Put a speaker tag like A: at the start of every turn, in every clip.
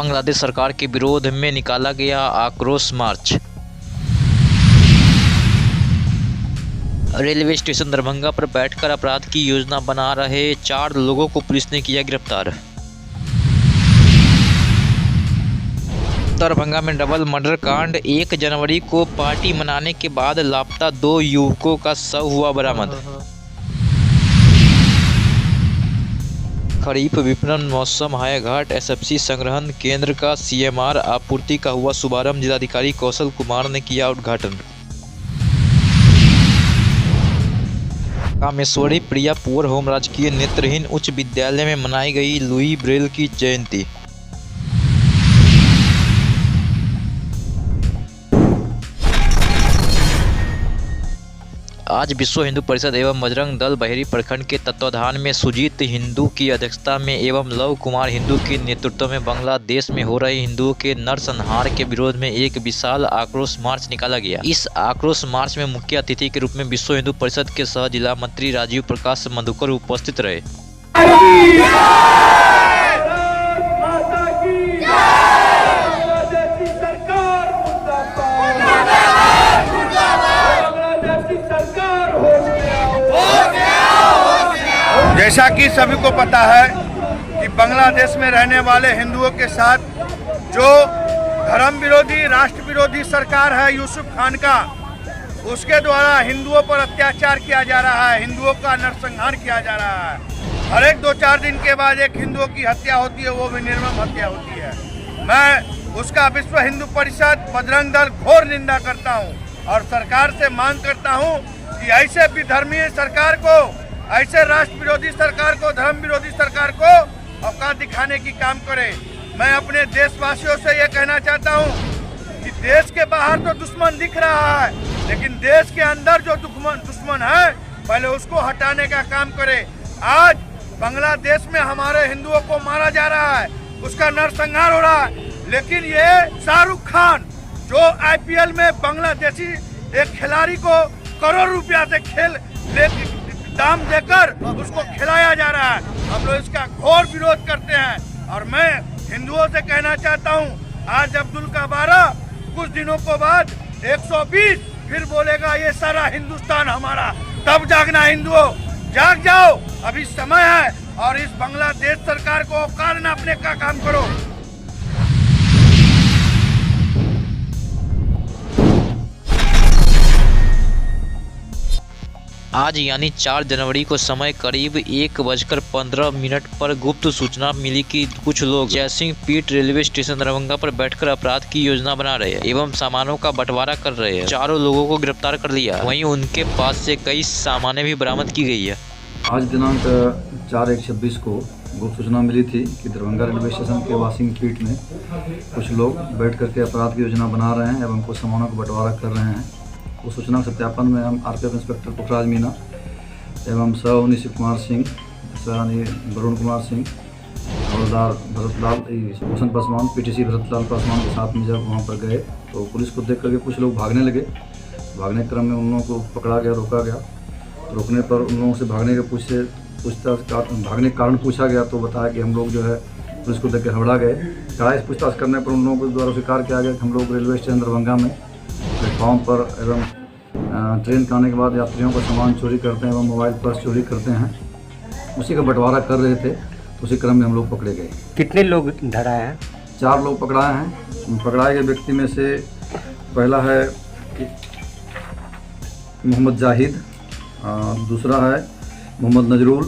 A: बांग्लादेश सरकार के विरोध में निकाला गया आक्रोश मार्च। रेलवे स्टेशन दरभंगा पर बैठकर अपराध की योजना बना रहे 4 लोगों को पुलिस ने किया गिरफ्तार। दरभंगा में डबल मर्डर कांड। 1 जनवरी को पार्टी मनाने के बाद लापता 2 युवकों का शव हुआ बरामद। खरीफ विपणन मौसम हायाघाट एसएफसी संग्रहण केंद्र का सीएमआर आपूर्ति का हुआ शुभारंभ। जिलाधिकारी कौशल कुमार ने किया उद्घाटन। कामेश्वरी प्रिया पुअर होम राजकीय नेत्रहीन उच्च विद्यालय में मनाई गई लुई ब्रेल की जयंती। आज विश्व हिंदू परिषद एवं बजरंग दल बहेरी प्रखंड के तत्वाधान में सुजीत हिंदू की अध्यक्षता में एवं लव कुमार हिंदू के नेतृत्व में बांग्लादेश में हो रहे हिंदुओं के नरसंहार के विरोध में एक विशाल आक्रोश मार्च निकाला गया। इस आक्रोश मार्च में मुख्य अतिथि के रूप में विश्व हिंदू परिषद के सह जिला मंत्री राजीव प्रकाश मधुकर उपस्थित रहे।
B: जैसा कि सभी को पता है कि बांग्लादेश में रहने वाले हिंदुओं के साथ जो धर्म विरोधी राष्ट्र विरोधी सरकार है यूसुफ खान का, उसके द्वारा हिंदुओं पर अत्याचार किया जा रहा है, हिंदुओं का नरसंहार किया जा रहा है। हर एक 2-4 दिन के बाद एक हिंदुओं की हत्या होती है, वो भी निर्मम हत्या होती है। मैं उसका विश्व हिंदू परिषद बजरंग दल घोर निंदा करता हूँ और सरकार से मांग करता हूँ कि ऐसे विधर्मी सरकार को, ऐसे राष्ट्र विरोधी सरकार को, धर्म विरोधी सरकार को औकात दिखाने की काम करे। मैं अपने देशवासियों से ये कहना चाहता हूँ कि देश के बाहर तो दुश्मन दिख रहा है, लेकिन देश के अंदर जो दुश्मन है पहले उसको हटाने का काम करे। आज बांग्लादेश में हमारे हिंदुओं को मारा जा रहा है, उसका नरसंहार हो रहा है, लेकिन ये शाहरुख खान जो आईपीएल में बांग्लादेशी एक खिलाड़ी को करोड़ रुपया से दाम देकर उसको खिलाया जा रहा है। हम लोग इसका घोर विरोध करते हैं और मैं हिंदुओं से कहना चाहता हूं, आज अब्दुल का 12 कुछ दिनों को बाद 120 फिर बोलेगा ये सारा हिंदुस्तान हमारा। तब जागना हिंदुओं, जाग जाओ, अभी समय है और इस बांग्लादेश सरकार को औकात नापने का काम करो।
A: आज यानी 4 जनवरी को समय करीब 1:15 पर गुप्त सूचना मिली कि कुछ लोग जयसिंह पीठ रेलवे स्टेशन दरभंगा पर बैठकर अपराध की योजना बना रहे हैं एवं सामानों का बंटवारा कर रहे हैं। 4 लोगों को गिरफ्तार कर लिया, वहीं उनके पास से कई सामानें भी बरामद की गई है।
C: आज दिनांक 4/1/26 को गुप्त सूचना मिली थी कि दरभंगा रेलवे स्टेशन के वासिंग पीठ में कुछ लोग बैठ करके अपराध की योजना बना रहे हैं एवं कुछ सामानों का बंटवारा कर रहे हैं। उस सूचना सत्यापन में हम आरपीएफ इंस्पेक्टर पुखराज मीना एवं सह शिव कुमार सिंह, वरुण कुमार सिंह, हवलदार भरतलाल भूषण पासवान, पीटीसी भरतलाल पासवान के साथ में जब वहाँ पर गए तो पुलिस को देख करके कुछ लोग भागने लगे। भागने के क्रम में उन लोगों को पकड़ा गया, रोका गया। रोकने पर उन लोगों से भागने के कारण पूछा गया तो बताया कि हम लोग जो है पुलिस को देख के हबड़ा गए। कड़ाई से पूछताछ करने पर उन लोगों के द्वारा स्वीकार किया गया कि हम लोग रेलवे स्टेशन दरभंगा में प्लेटफॉर्म पर एवं ट्रेन के आने के बाद यात्रियों का सामान चोरी करते हैं एवं मोबाइल पर्स चोरी करते हैं, उसी का बंटवारा कर रहे थे। तो उसी क्रम में हम लोग पकड़े गए।
D: कितने लोग धराए हैं?
C: 4 लोग पकड़ाए हैं। पकड़ाए गए व्यक्ति में से पहला है मोहम्मद जाहिद, दूसरा है मोहम्मद नजरुल,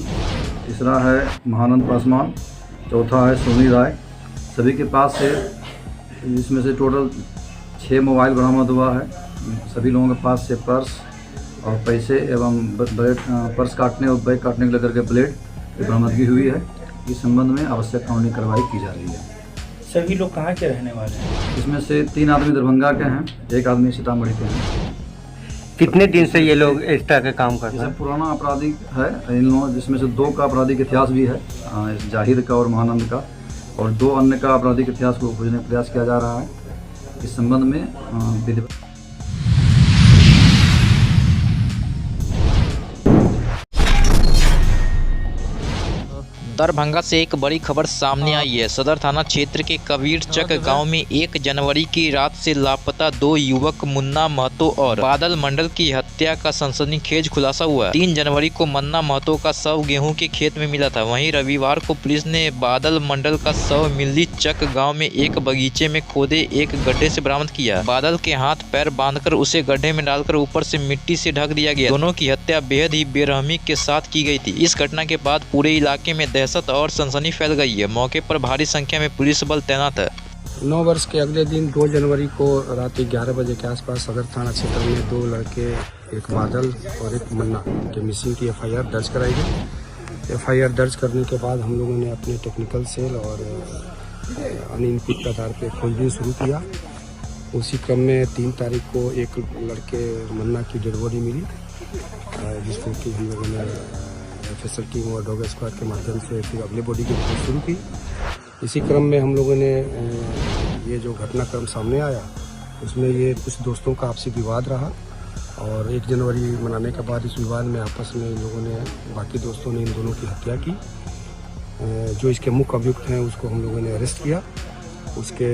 C: तीसरा है महानंद पासवान, चौथा है सोनी राय। सभी के पास से इसमें से टोटल 6 मोबाइल बरामद हुआ है। सभी लोगों के पास से पर्स और पैसे एवं पर्स काटने और बैग काटने के लेकर के ब्लेड की बरामदगी हुई है। इस संबंध में आवश्यक कानूनी कार्रवाई की जा रही है।
D: सभी लोग कहाँ के रहने वाले हैं?
C: इसमें से 3 आदमी दरभंगा के हैं, 1 आदमी सीतामढ़ी के हैं।
D: कितने दिन से ये लोग इस तरह के काम करते हैं?
C: पुराना आपराधिक है इन लोगों, जिसमें से 2 का आपराधिक इतिहास भी है, जाहिद का और महानंद का, और 2 अन्य का आपराधिक इतिहास को खोजने का प्रयास किया जा रहा है। इस संबंध में
A: दरभंगा से एक बड़ी खबर सामने आई है। सदर थाना क्षेत्र के कबीरचक गांव में 1 जनवरी की रात से लापता 2 युवक मुन्ना महतो और बादल मंडल की हत्या का सनसनीखेज खुलासा हुआ। 3 जनवरी को मुन्ना महतो का शव गेहूं के खेत में मिला था। वहीं रविवार को पुलिस ने बादल मंडल का शव मिल्ली चक गाँव में एक बगीचे में खोदे एक गड्ढे से बरामद किया। बादल के हाथ पैर बांधकर उसे गड्ढे में डालकर ऊपर से मिट्टी से ढक दिया गया। दोनों की हत्या बेहद ही बेरहमी के साथ की गई थी। इस घटना के बाद पूरे इलाके में दहशत और सनसनी फैल गई है। मौके पर भारी संख्या में पुलिस बल तैनात है।
E: 9 वर्ष के अगले दिन 2 जनवरी को रात 11 बजे के आसपास सदर थाना क्षेत्र में 2 लड़के, एक बादल और एक मन्ना के मिसिंग की FIR दर्ज कराई गई। FIR दर्ज करने के बाद हम लोगों ने अपने टेक्निकल सेल और अन्य इनपुट के आधार पर खोजबीन शुरू किया। उसी क्रम में 3 तारीख को एक लड़के मन्ना की डेड बॉडी मिली, जिसको कि हम लोगों ने FSL टीम और डॉग स्क्वाड के माध्यम से फिर अगले बॉडी की खोज शुरू की। इसी क्रम में हम लोगों ने ये जो घटनाक्रम सामने आया उसमें ये कुछ दोस्तों का आपसी विवाद रहा और 1 जनवरी मनाने के बाद इस विवाद में आपस में इन लोगों ने, बाकी दोस्तों ने इन दोनों की हत्या की। जो इसके मुख्य अभियुक्त हैं उसको हम लोगों ने अरेस्ट किया। उसके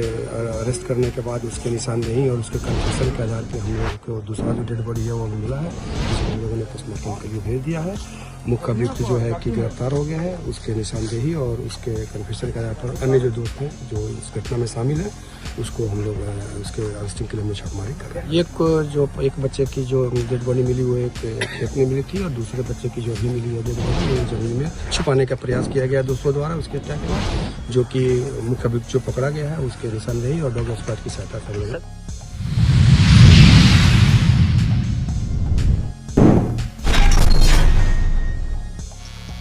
E: अरेस्ट करने के बाद उसके निशानदेही और उसके कन्फेशन के आधार पर हम लोगों को दूसरा जो डेड बॉडी है वो मिला है, जिसको हम लोगों ने पोस्टमार्टम के लिए भेज दिया है। मुख्य अभियुक्त जो है कि गिरफ्तार हो गया है। उसके निशानदेही और उसके कन्फेशन के आधार पर अन्य जो दोस्त हैं जो इस घटना में शामिल हैं उसको हम लोग उसके अरेस्टिंग के लिए में छापेमारी कर रहे हैं। एक बच्चे की जो डेड बॉडी मिली वो एक खेत में मिली थी और दूसरे बच्चे की जो भी मिली है डेड बॉडी वो जमीन में छुपाने का प्रयास किया गया दोस्तों द्वारा उसके हत्या के बाद, जो कि मुख्य अभियुक्त जो पकड़ा गया है उसके निशानदेही और डॉग स्क्वाड की सहायता से हम लोग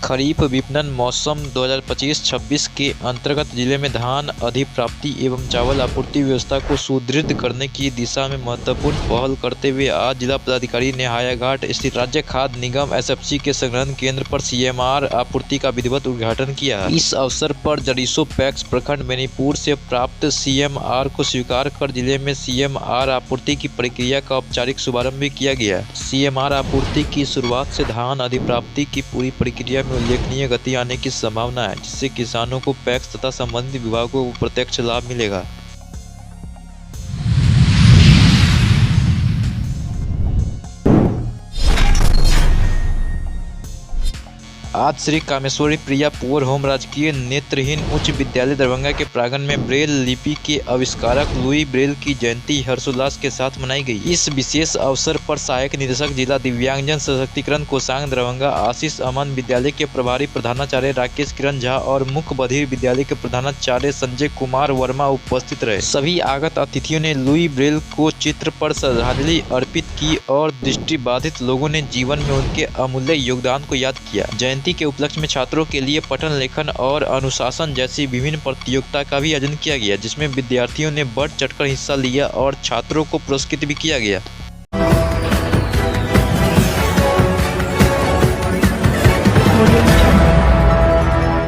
A: खरीफ विपणन मौसम 2025-26 के अंतर्गत जिले में धान अधिप्राप्ति एवं चावल आपूर्ति व्यवस्था को सुदृढ़ करने की दिशा में महत्वपूर्ण पहल करते हुए आज जिला पदाधिकारी ने हायाघाट स्थित राज्य खाद्य निगम SFC के संग्रहण केंद्र पर CMR आपूर्ति का विधिवत उद्घाटन किया। इस अवसर पर जरीसो पैक्स प्रखंड बेनीपुर से प्राप्त CMR को स्वीकार कर जिले में CMR आपूर्ति की प्रक्रिया का औपचारिक शुभारंभ भी किया गया। CMR आपूर्ति की शुरुआत से धान अधिप्राप्ति की पूरी प्रक्रिया में उल्लेखनीय गति आने की संभावना है, जिससे किसानों को पैक्स तथा संबंधित विभागों को प्रत्यक्ष लाभ मिलेगा। आज श्री कामेश्वरी प्रिया पुअर होम राजकीय नेत्रहीन उच्च विद्यालय दरभंगा के प्रांगण में ब्रेल लिपि के आविष्कारक लुई ब्रेल की जयंती हर्षोल्लास के साथ मनाई गई। इस विशेष अवसर पर सहायक निदेशक जिला दिव्यांगजन सशक्तिकरण कोषांग दरभंगा आशीष अमन, विद्यालय के प्रभारी प्रधानाचार्य राकेश किरण झा और मुख्य बधिर विद्यालय के प्रधानाचार्य संजय कुमार वर्मा उपस्थित रहे। सभी आगत अतिथियों ने लुई ब्रेल को चित्र पर श्रद्धांजलि अर्पित की और दृष्टिबाधित लोगों ने जीवन में उनके अमूल्य योगदान को याद किया। जयंती के उपलक्ष्य में छात्रों के लिए पठन लेखन और अनुशासन जैसी विभिन्न प्रतियोगिता का भी आयोजन किया गया, जिसमें विद्यार्थियों ने बढ़ चढ़कर हिस्सा लिया और छात्रों को पुरस्कृत भी किया गया।